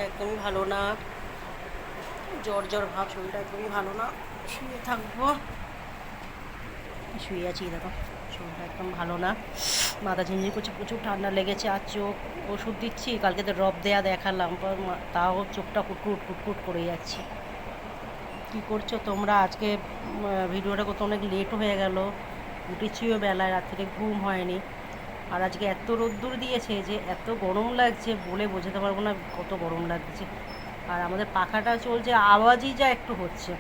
একদমই ভালো না, জ্বর জ্বর ভাব, শরীরটা একদমই ভালো না। শুয়ে থাকবো, শুয়ে আছি দেখো, শরীরটা একদম ভালো না, মাথা ঝিমঝিম করছে, প্রচুর ঠান্ডা লেগেছে। আর চোখ ওষুধ দিচ্ছি, কালকে তো ড্রপ দেখালাম, তাও চোখটা কুটকুট কুটকুট করে যাচ্ছে। কী করছো তোমরা? আজকে ভিডিওটা করতে অনেক লেট হয়ে গেল, উঠেছিও বেলায়, রাত্রে ঘুম হয়নি। আর আজকে এত রোদ্দুর দিয়েছে যে এত গরম লাগছে, বলে বোঝাতে পারবো না কত গরম লাগছে। আর আমাদের পাখাটা চলছে, আওয়াজই যা একটু হচ্ছে,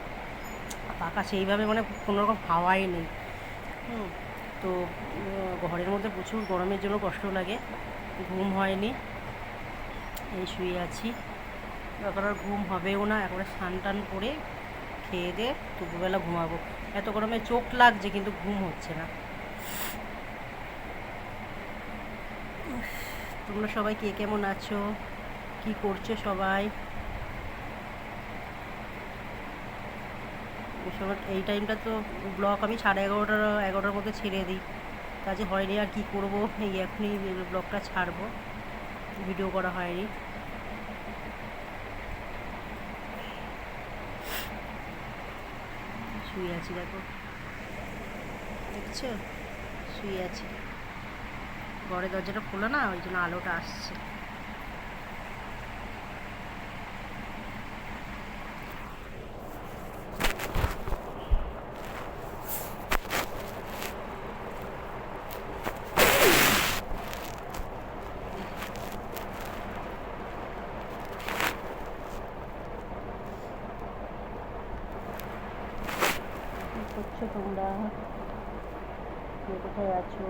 পাখা সেইভাবে মানে কোনো রকম হাওয়াই নেই। তো ঘরের মধ্যে প্রচুর গরমের জন্য কষ্ট লাগে, ঘুম হয়নি, এই শুয়ে আছি। এখন আর ঘুম হবেও না, একবারে স্নান টান করে খেয়ে দিয়ে দুপুরবেলা ঘুমাবো। এত গরমে চোখ লাগছে কিন্তু ঘুম হচ্ছে না। তোমরা সবাই কে কেমন আছো, কি করছো সবাই? এই টাইমটা তো ব্লগ আমি 11:30 মধ্যে ছেড়ে দিই, কাজে হয়নি। আর কি করব, এই এখনই ব্লগটা ছাড়বো, ভিডিও করা হয়নি। শুয়ে আছি দেখো, দেখছো, শুয়ে আছি। ঘরের দরজাটা খোলা না, ওই জন্য আলোটা আসছে। কি করছো তোমরা, কে কোথায় আছো?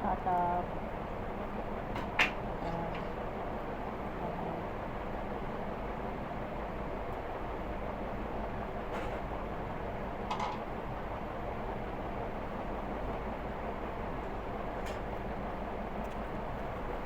টাটা।